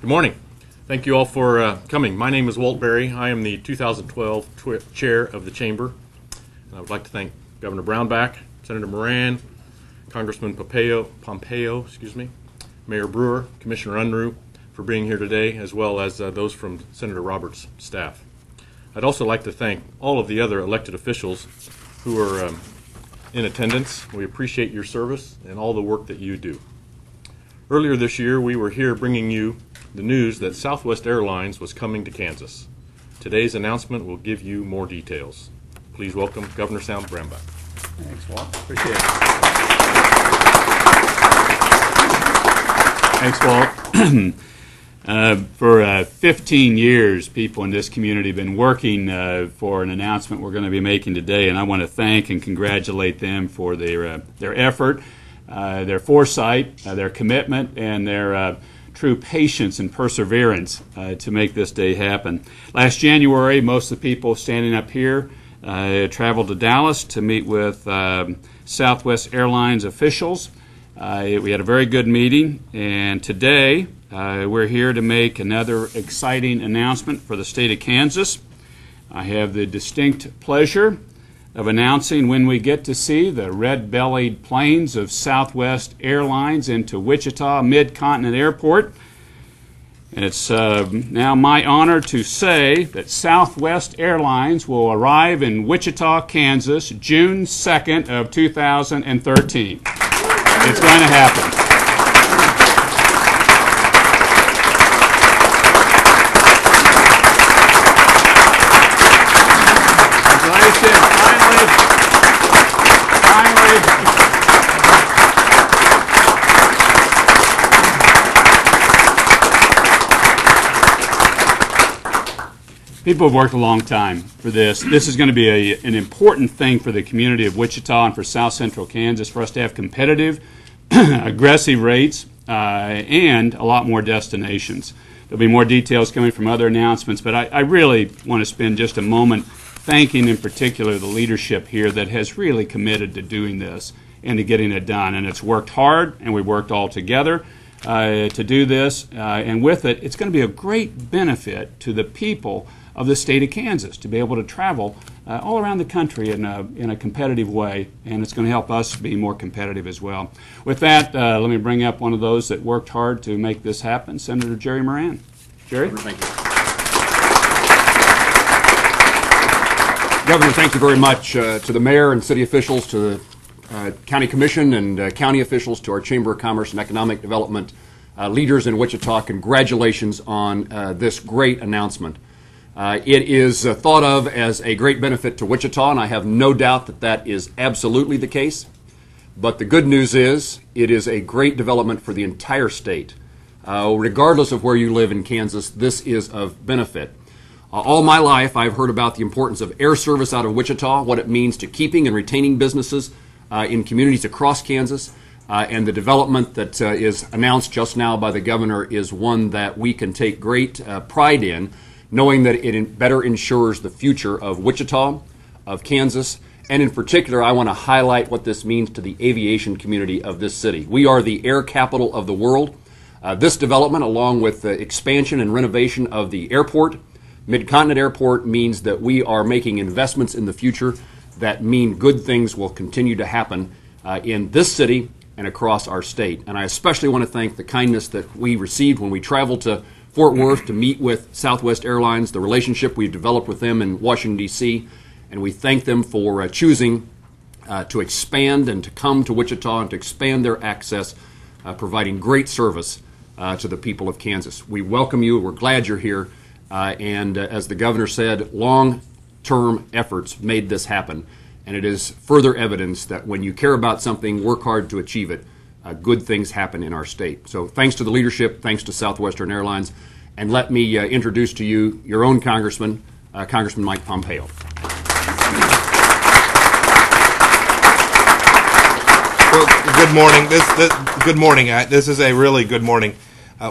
Good morning. Thank you all for coming. My name is Walt Berry. I am the 2012 Chair of the Chamber. And I would like to thank Governor Brownback, Senator Moran, Congressman Pompeo, Mayor Brewer, Commissioner Unruh for being here today, as well as those from Senator Roberts' staff. I'd also like to thank all of the other elected officials who are in attendance. We appreciate your service and all the work that you do. Earlier this year, we were here bringing you the news that Southwest Airlines was coming to Kansas. Today's announcement will give you more details. Please welcome Governor Sam Brownback. Thanks, Walt. Appreciate it. Thanks, Walt. For 15 years, people in this community have been working for an announcement we're going to be making today, and I want to thank and congratulate them for their effort, their foresight, their commitment, and their true patience and perseverance to make this day happen. Last January, most of the people standing up here traveled to Dallas to meet with Southwest Airlines officials. We had a very good meeting, and today we're here to make another exciting announcement for the state of Kansas. I have the distinct pleasure of announcing when we get to see the red-bellied planes of Southwest Airlines into Wichita Mid-Continent Airport. And it's now my honor to say that Southwest Airlines will arrive in Wichita, Kansas, June 2nd of 2013. It's going to happen. People have worked a long time for this. This is going to be an important thing for the community of Wichita and for South Central Kansas, for us to have competitive, aggressive rates, and a lot more destinations. There'll be more details coming from other announcements, but I really want to spend just a moment thanking in particular the leadership here that has really committed to doing this and to getting it done. And it's worked hard, and we worked all together to do this. And with it, it's going to be a great benefit to the people of the state of Kansas to be able to travel all around the country in a competitive way, and it's going to help us be more competitive as well. With that, let me bring up one of those that worked hard to make this happen, Senator Jerry Moran. Jerry? Thank you. Governor, thank you very much to the mayor and city officials, to the county commission and county officials, to our Chamber of Commerce and Economic Development leaders in Wichita. Congratulations on this great announcement. It is thought of as a great benefit to Wichita, and I have no doubt that that is absolutely the case. But the good news is it is a great development for the entire state. Regardless of where you live in Kansas, this is of benefit. All my life, I've heard about the importance of air service out of Wichita, what it means to keeping and retaining businesses in communities across Kansas, and the development that is announced just now by the governor is one that we can take great pride in, knowing that it better ensures the future of Wichita, of Kansas, and in particular, I want to highlight what this means to the aviation community of this city. We are the air capital of the world. This development, along with the expansion and renovation of the airport, Mid-Continent Airport, means that we are making investments in the future that mean good things will continue to happen in this city and across our state. And I especially want to thank the kindness that we received when we traveled to Fort Worth to meet with Southwest Airlines, the relationship we've developed with them in Washington, D.C., and we thank them for choosing to expand and to come to Wichita and to expand their access, providing great service to the people of Kansas. We welcome you. We're glad you're here. And as the governor said, long-term efforts made this happen. And it is further evidence that when you care about something, work hard to achieve it, good things happen in our state. So thanks to the leadership, thanks to Southwestern Airlines, and let me introduce to you your own congressman, Congressman Mike Pompeo. Well, good morning. Good morning. This is a really good morning.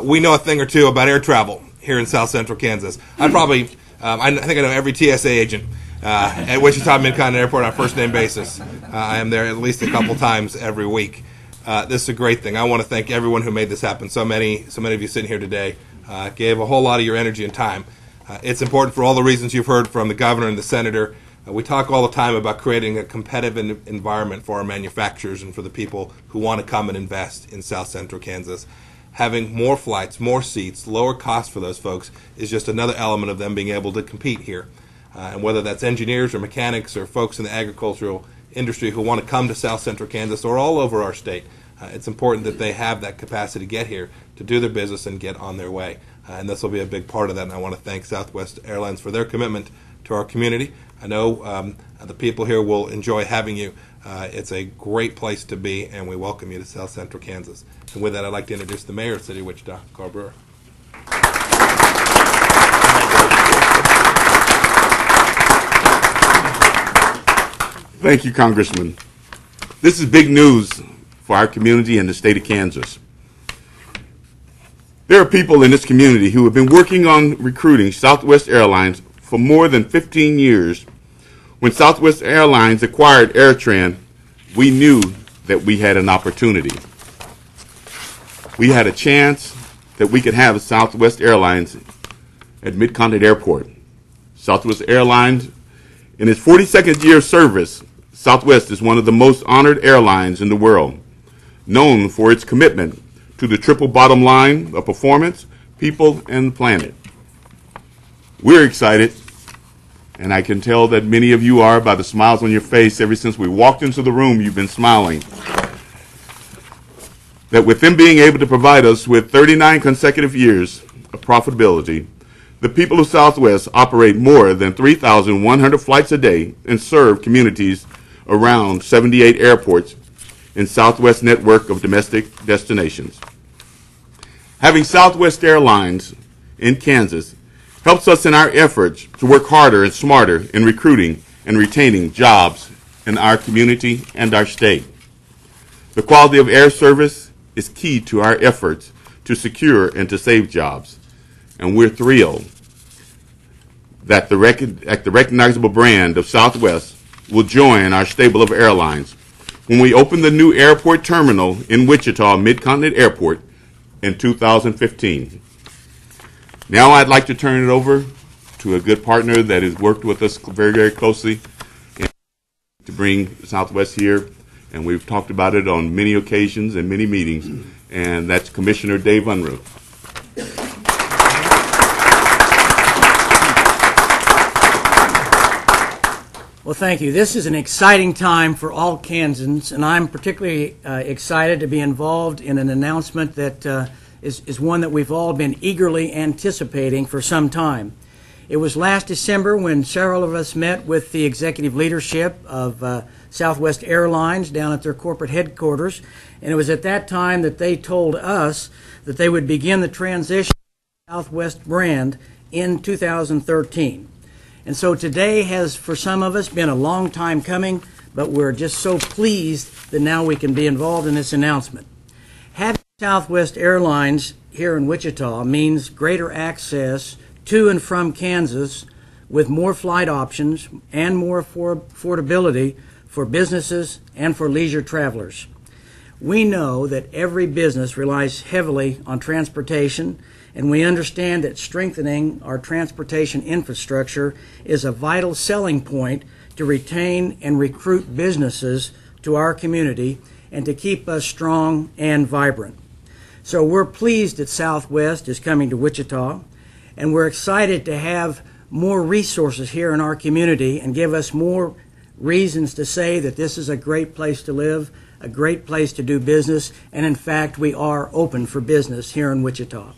We know a thing or two about air travel here in South Central Kansas. I think I know every TSA agent at Wichita Mid-Continent Airport on a first-name basis. I am there at least a couple times every week. This is a great thing. I want to thank everyone who made this happen. So many of you sitting here today gave a whole lot of your energy and time. It's important for all the reasons you've heard from the governor and the senator. We talk all the time about creating a competitive environment for our manufacturers and for the people who want to come and invest in South Central Kansas. Having more flights, more seats, lower costs for those folks is just another element of them being able to compete here. And whether that's engineers or mechanics or folks in the agricultural industry who want to come to South Central Kansas or all over our state, it's important that they have that capacity to get here, to do their business and get on their way. And this will be a big part of that, and I want to thank Southwest Airlines for their commitment to our community. I know the people here will enjoy having you. It's a great place to be, and we welcome you to South Central Kansas. And with that, I'd like to introduce the mayor of the city of Wichita, Carl Brewer. Thank you, Congressman. This is big news for our community and the state of Kansas. There are people in this community who have been working on recruiting Southwest Airlines for more than 15 years. When Southwest Airlines acquired AirTran, we knew that we had an opportunity. We had a chance that we could have Southwest Airlines at Mid-Continent Airport. Southwest Airlines, in its 42nd year of service, Southwest is one of the most honored airlines in the world, known for its commitment to the triple bottom line of performance, people, and the planet. We're excited, and I can tell that many of you are by the smiles on your face. Ever since we walked into the room, you've been smiling. That with them being able to provide us with 39 consecutive years of profitability, the people of Southwest operate more than 3,100 flights a day and serve communities around 78 airports in Southwest network of domestic destinations. Having Southwest Airlines in Kansas helps us in our efforts to work harder and smarter in recruiting and retaining jobs in our community and our state. The quality of air service is key to our efforts to secure and to save jobs, and we're thrilled that the recognizable brand of Southwest will join our stable of airlines when we open the new airport terminal in Wichita Mid-Continent Airport in 2015. Now I'd like to turn it over to a good partner that has worked with us very, very closely to bring Southwest here, and we've talked about it on many occasions and many meetings, and that's Commissioner Dave Unruh. Well, thank you. This is an exciting time for all Kansans, and I'm particularly excited to be involved in an announcement that is one that we've all been eagerly anticipating for some time. It was last December when several of us met with the executive leadership of Southwest Airlines down at their corporate headquarters, and it was at that time that they told us that they would begin the transition to the Southwest brand in 2013. And so today has, for some of us, been a long time coming, but we're just so pleased that now we can be involved in this announcement. Having Southwest Airlines here in Wichita means greater access to and from Kansas with more flight options and more affordability for businesses and for leisure travelers. We know that every business relies heavily on transportation, and we understand that strengthening our transportation infrastructure is a vital selling point to retain and recruit businesses to our community and to keep us strong and vibrant. So we're pleased that Southwest is coming to Wichita, and we're excited to have more resources here in our community and give us more reasons to say that this is a great place to live, a great place to do business, and in fact we are open for business here in Wichita.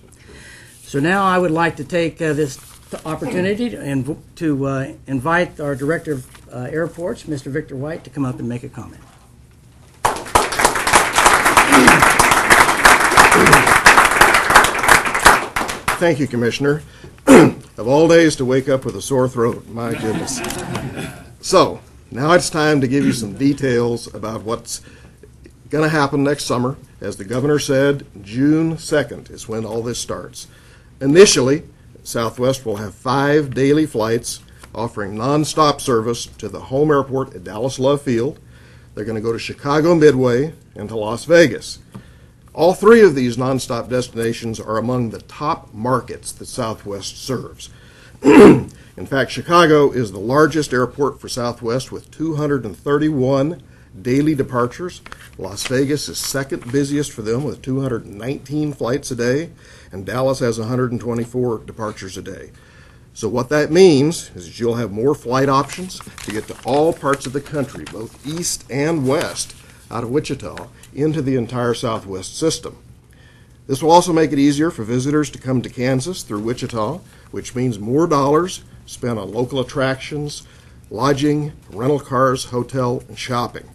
So now I would like to take this opportunity to invite our Director of Airports, Mr. Victor White, to come up and make a comment. Thank you, Commissioner. Of all days to wake up with a sore throat, my goodness. So, now it's time to give you some details about what's going to happen next summer. As the governor said, June 2nd is when all this starts. Initially, Southwest will have 5 daily flights offering nonstop service to the home airport at Dallas Love Field. They're going to go to Chicago Midway and to Las Vegas. All three of these nonstop destinations are among the top markets that Southwest serves. In fact, Chicago is the largest airport for Southwest with 231 daily departures. Las Vegas is second busiest for them with 219 flights a day, and Dallas has 124 departures a day. So what that means is that you'll have more flight options to get to all parts of the country, both east and west, out of Wichita into the entire Southwest system. This will also make it easier for visitors to come to Kansas through Wichita, which means more dollars spent on local attractions, lodging, rental cars, hotel, and shopping.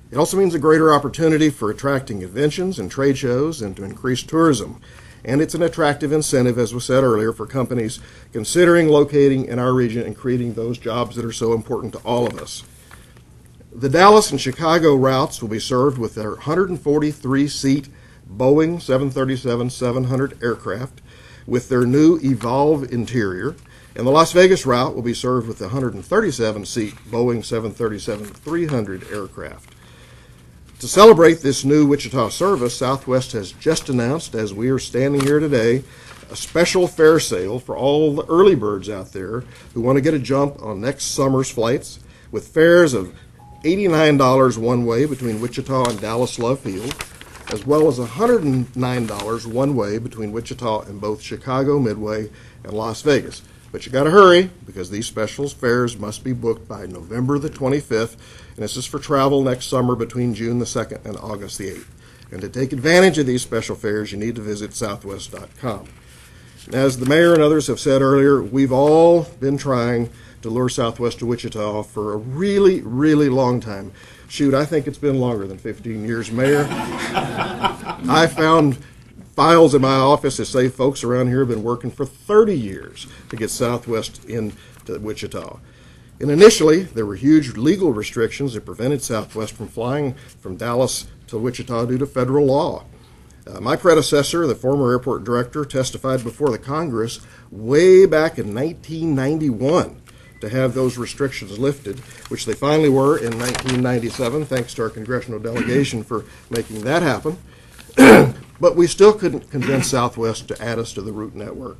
It also means a greater opportunity for attracting conventions and trade shows and to increase tourism. And it's an attractive incentive, as was said earlier, for companies considering locating in our region and creating those jobs that are so important to all of us. The Dallas and Chicago routes will be served with their 143-seat Boeing 737-700 aircraft with their new Evolve interior, and the Las Vegas route will be served with the 137-seat Boeing 737-300 aircraft. To celebrate this new Wichita service, Southwest has just announced, as we are standing here today, a special fare sale for all the early birds out there who want to get a jump on next summer's flights, with fares of $89 one way between Wichita and Dallas Love Field, as well as $109 one way between Wichita and both Chicago Midway and Las Vegas. But you got to hurry, because these special fares must be booked by November the 25th, and this is for travel next summer between June the 2nd and August the 8th. And to take advantage of these special fares, you need to visit southwest.com. As the mayor and others have said earlier, we've all been trying to lure Southwest to Wichita for a really, really long time. Shoot, I think it's been longer than 15 years, Mayor. I found files in my office that say folks around here have been working for 30 years to get Southwest into Wichita. And initially, there were huge legal restrictions that prevented Southwest from flying from Dallas to Wichita due to federal law. My predecessor, the former airport director, testified before the Congress way back in 1991 to have those restrictions lifted, which they finally were in 1997, thanks to our congressional delegation for making that happen. But we still couldn't convince Southwest to add us to the route network.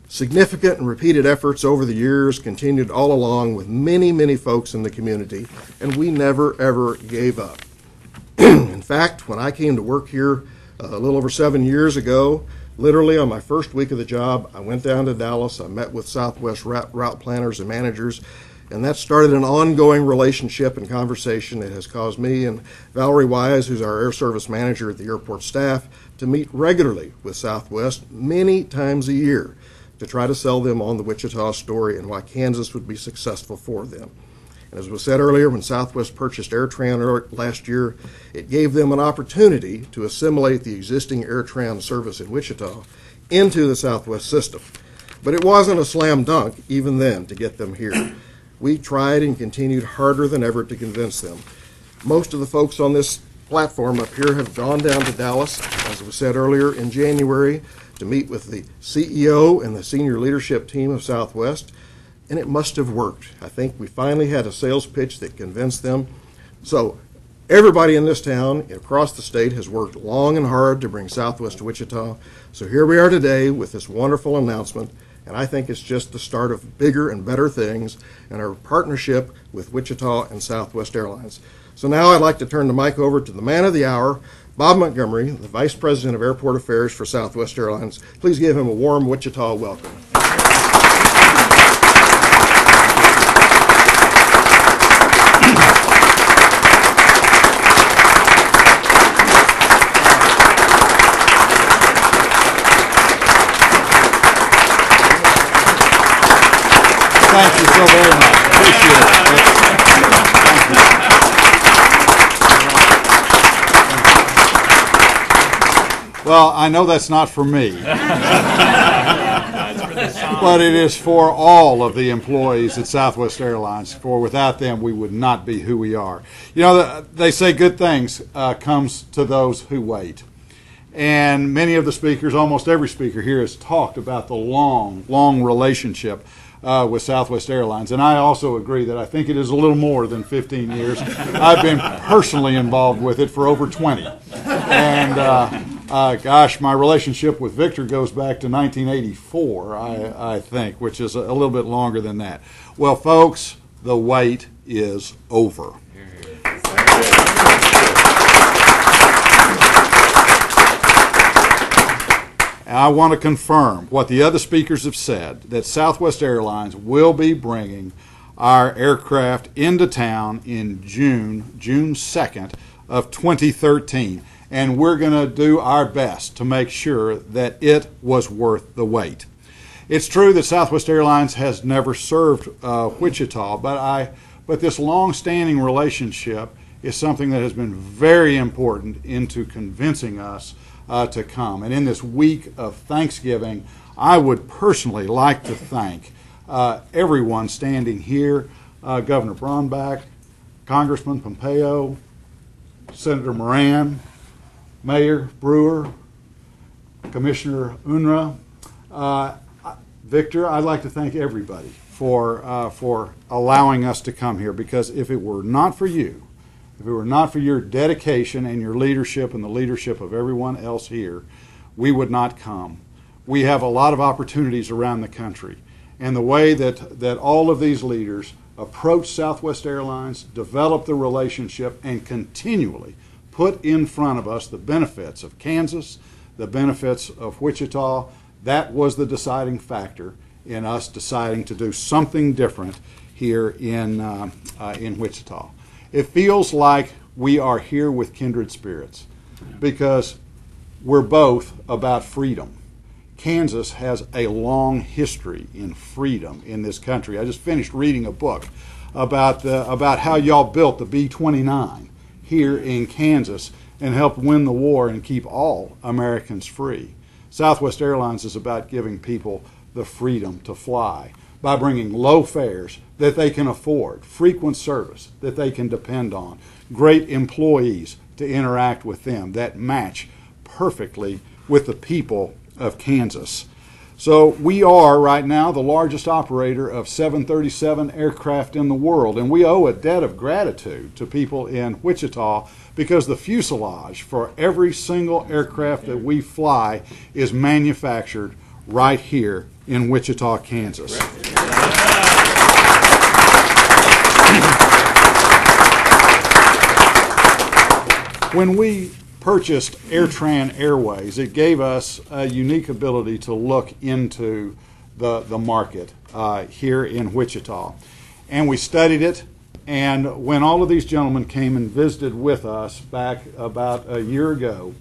Significant and repeated efforts over the years continued all along with many, many folks in the community, and we never, ever gave up. In fact, when I came to work here a little over 7 years ago, literally on my first week of the job, I went down to Dallas, I met with Southwest route planners and managers, and that started an ongoing relationship and conversation that has caused me and Valerie Wise, who's our air service manager at the airport staff, to meet regularly with Southwest many times a year to try to sell them on the Wichita story and why Kansas would be successful for them. And as was said earlier, when Southwest purchased AirTran last year, it gave them an opportunity to assimilate the existing AirTran service in Wichita into the Southwest system. But it wasn't a slam dunk even then to get them here. We tried and continued harder than ever to convince them. Most of the folks on this platform up here have gone down to Dallas, as was said earlier, in January to meet with the CEO and the senior leadership team of Southwest, and it must have worked. I think we finally had a sales pitch that convinced them. So everybody in this town across the state has worked long and hard to bring Southwest to Wichita. So here we are today with this wonderful announcement, and I think it's just the start of bigger and better things in our partnership with Wichita and Southwest Airlines. So now I'd like to turn the mic over to the man of the hour, Bob Montgomery, the Vice President of Airport Affairs for Southwest Airlines. Please give him a warm Wichita welcome. Thank you so very much. Appreciate it. Well, I know that's not for me, but it is for all of the employees at Southwest Airlines, for without them we would not be who we are. You know, they say good things comes to those who wait. And many of the speakers, almost every speaker here, has talked about the long, long relationship with Southwest Airlines. And I also agree that I think it is a little more than 15 years. I've been personally involved with it for over 20. And gosh, my relationship with Victor goes back to 1984, I think, which is a little bit longer than that. Well, folks, the wait is over. And I want to confirm what the other speakers have said, that Southwest Airlines will be bringing our aircraft into town in June 2nd of 2013. And we're going to do our best to make sure that it was worth the wait. It's true that Southwest Airlines has never served Wichita, but this long-standing relationship is something that has been very important into convincing us to come. And in this week of Thanksgiving, I would personally like to thank everyone standing here, Governor Brownback, Congressman Pompeo, Senator Moran, Mayor Brewer, Commissioner Unruh. Victor, I'd like to thank everybody for allowing us to come here, because if it were not for you, if it were not for your dedication and your leadership and the leadership of everyone else here, we would not come. We have a lot of opportunities around the country, and the way that all of these leaders approach Southwest Airlines, develop the relationship, and continually put in front of us the benefits of Kansas, the benefits of Wichita, that was the deciding factor in us deciding to do something different here in Wichita. It feels like we are here with kindred spirits because we're both about freedom. Kansas has a long history in freedom in this country. I just finished reading a book about how y'all built the B-29 here in Kansas and helped win the war and keep all Americans free. Southwest Airlines is about giving people the freedom to fly by bringing low fares that they can afford, frequent service that they can depend on, great employees to interact with them that match perfectly with the people of Kansas. So we are right now the largest operator of 737 aircraft in the world, and we owe a debt of gratitude to people in Wichita because the fuselage for every single aircraft that we fly is manufactured right here in Wichita, Kansas. When we purchased AirTran Airways, it gave us a unique ability to look into the market here in Wichita. And we studied it, and when all of these gentlemen came and visited with us back about a year ago,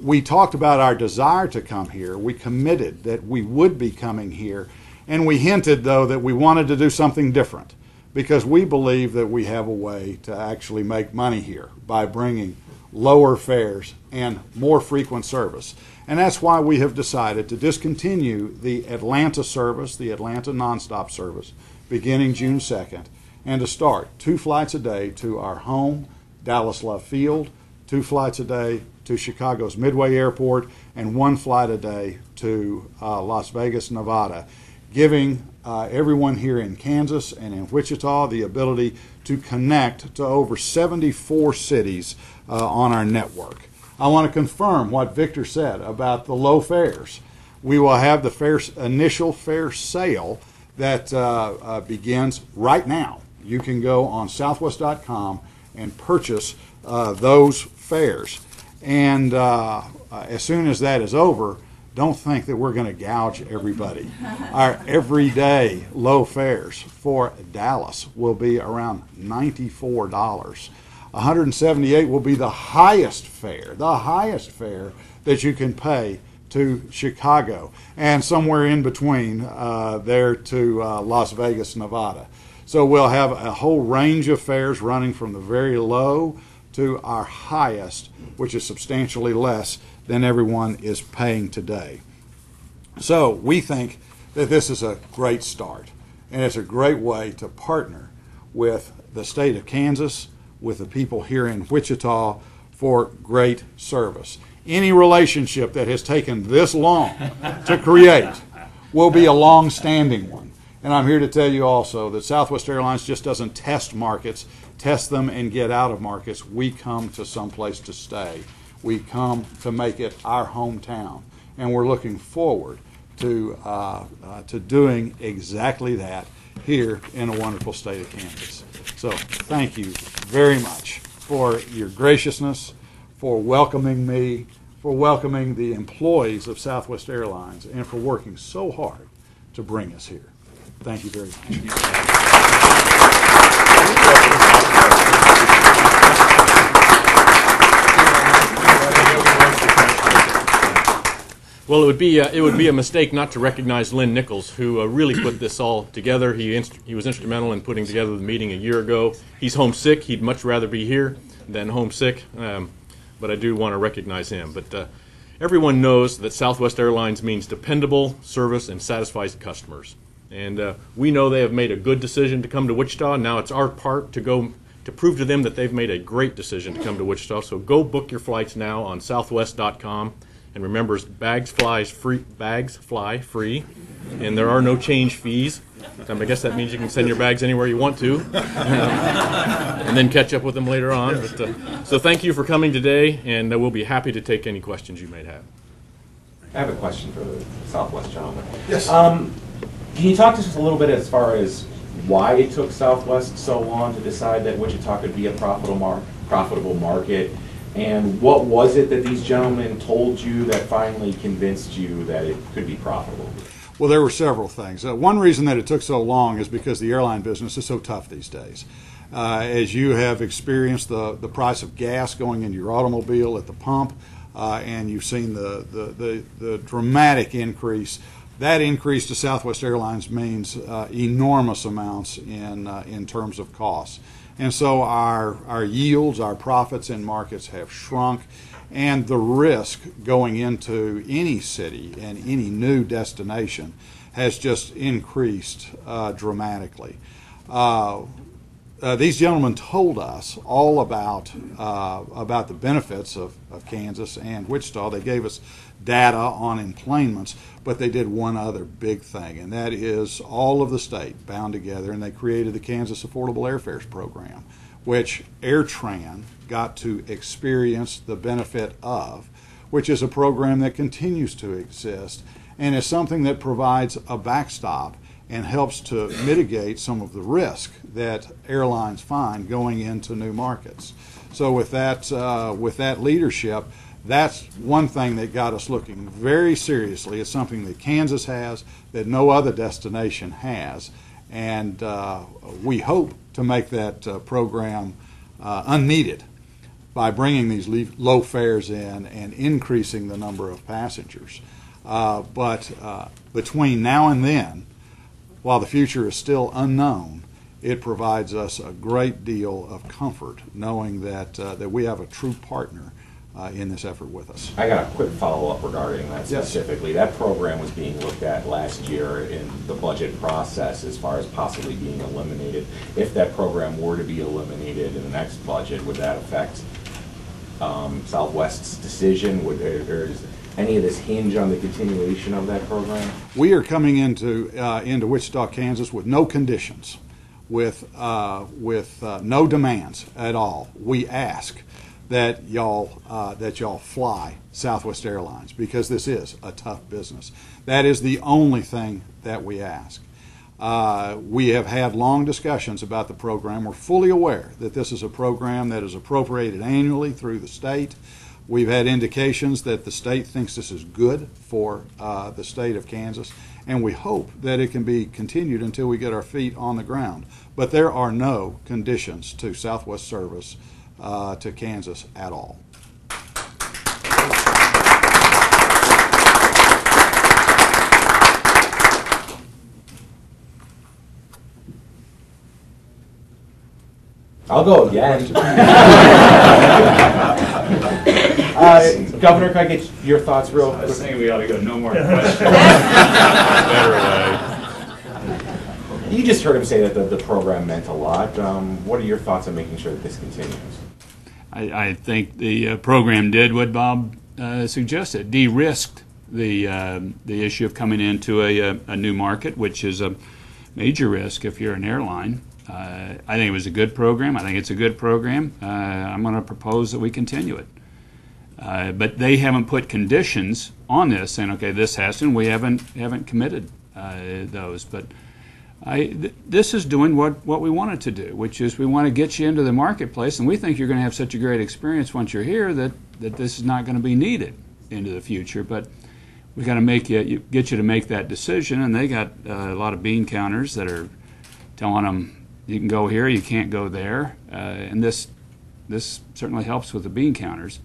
we talked about our desire to come here. We committed that we would be coming here, and we hinted, though, that we wanted to do something different because we believe that we have a way to actually make money here by bringing lower fares and more frequent service. And that's why we have decided to discontinue the Atlanta service, the Atlanta nonstop service, beginning June 2nd, and to start 2 flights a day to our home, Dallas Love Field, 2 flights a day to Chicago's Midway Airport, and 1 flight a day to Las Vegas, Nevada, giving everyone here in Kansas and in Wichita the ability to connect to over 74 cities on our network. I want to confirm what Victor said about the low fares. We will have the initial fare sale that begins right now. You can go on southwest.com and purchase those fares. And as soon as that is over, don't think that we're going to gouge everybody. Our everyday low fares for Dallas will be around $94. $178 will be the highest fare that you can pay to Chicago, and somewhere in between there to Las Vegas, Nevada. So we'll have a whole range of fares running from the very low to our highest, which is substantially less than everyone is paying today. So we think that this is a great start, and it's a great way to partner with the state of Kansas, with the people here in Wichita for great service. Any relationship that has taken this long to create will be a long-standing one. And I'm here to tell you also that Southwest Airlines just doesn't test markets. test them and get out of markets. We come to someplace to stay. We come to make it our hometown, and we're looking forward to doing exactly that here in a wonderful state of Kansas. So thank you very much for your graciousness, for welcoming me, for welcoming the employees of Southwest Airlines, and for working so hard to bring us here. Thank you very much. Well, it would be a mistake not to recognize Lynn Nichols, who really put this all together. He was instrumental in putting together the meeting a year ago. He's homesick. He'd much rather be here than homesick, but I do want to recognize him. But everyone knows that Southwest Airlines means dependable service and satisfies customers. And we know they have made a good decision to come to Wichita. Now it's our part to go to prove to them that they've made a great decision to come to Wichita. So go book your flights now on southwest.com. And remember, bags fly free, and there are no change fees. I guess that means you can send your bags anywhere you want to, and then catch up with them later on. But, so thank you for coming today, and we'll be happy to take any questions you may have. I have a question for the Southwest gentleman. Yes. Can you talk to us a little bit as far as why it took Southwest so long to decide that Wichita could be a profitable market? And what was it that these gentlemen told you that finally convinced you that it could be profitable? Well, there were several things. One reason that it took so long is because the airline business is so tough these days. As you have experienced the price of gas going into your automobile at the pump, and you've seen the dramatic increase. That increase to Southwest Airlines means enormous amounts in terms of costs. And so our yields, our profits in markets have shrunk, and the risk going into any city and any new destination has just increased dramatically. These gentlemen told us all about the benefits of Kansas and Wichita. They gave us data on enplanements, but they did one other big thing, and that is all of the state bound together, and they created the Kansas Affordable Airfares Program, which AirTran got to experience the benefit of, which is a program that continues to exist and is something that provides a backstop and helps to mitigate some of the risk that airlines find going into new markets. So with that leadership, that's one thing that got us looking very seriously. It's something that Kansas has that no other destination has, and we hope to make that program unneeded by bringing these low fares in and increasing the number of passengers. But between now and then, while the future is still unknown, it provides us a great deal of comfort knowing that we have a true partner in this effort with us. I got a quick follow-up regarding that Yes. specifically. That program was being looked at last year in the budget process as far as possibly being eliminated. If that program were to be eliminated in the next budget, would that affect Southwest's decision? Or does any of this hinge on the continuation of that program? We are coming into Wichita, Kansas with no conditions, with no demands at all. We ask that y'all fly Southwest Airlines because this is a tough business. That is the only thing that we ask. We have had long discussions about the program. We're fully aware that this is a program that is appropriated annually through the state. We've had indications that the state thinks this is good for the state of Kansas, and we hope that it can be continued until we get our feet on the ground. But there are no conditions to Southwest service to Kansas at all. I'll go again. Governor, can I get your thoughts real quick? I was saying we ought to go no more questions. You just heard him say that the program meant a lot. What are your thoughts on making sure that this continues? I think the program did what Bob suggested, de-risked the issue of coming into a new market, which is a major risk if you're an airline. I think it was a good program. I think it's a good program. I'm going to propose that we continue it. But they haven't put conditions on this, saying, okay, this has to, and we haven't committed those. But this is doing what we want it to do, which is we want to get you into the marketplace, and we think you're going to have such a great experience once you're here that this is not going to be needed into the future. But we got to get you to make that decision, and they got a lot of bean counters that are telling them you can go here, you can't go there, and this certainly helps with the bean counters,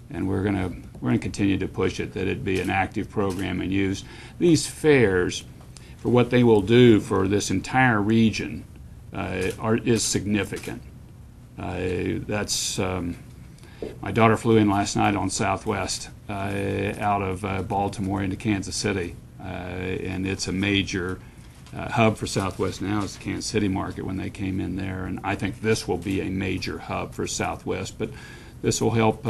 and we're going to continue to push it that it be an active program and used. These fairs, for what they will do for this entire region, is significant. That's my daughter flew in last night on Southwest out of Baltimore into Kansas City, and it's a major hub for Southwest now. Is the Kansas City market when they came in there, and I think this will be a major hub for Southwest. But this will help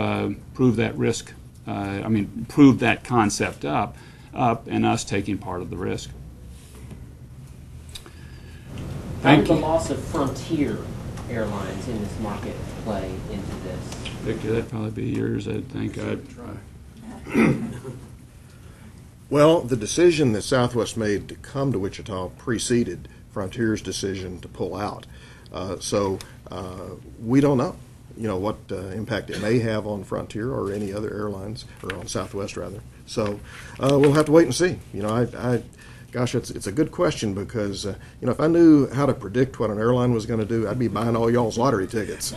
prove that risk. Prove that concept up, and us taking part of the risk. How did the loss of Frontier Airlines in this market play into this? Victor, that'd probably be yours, I think. Well, the decision that Southwest made to come to Wichita preceded Frontier's decision to pull out. So we don't know, what impact it may have on Frontier or any other airlines, or on Southwest rather. So we'll have to wait and see. Gosh, it's a good question because, if I knew how to predict what an airline was going to do, I'd be buying all y'all's lottery tickets.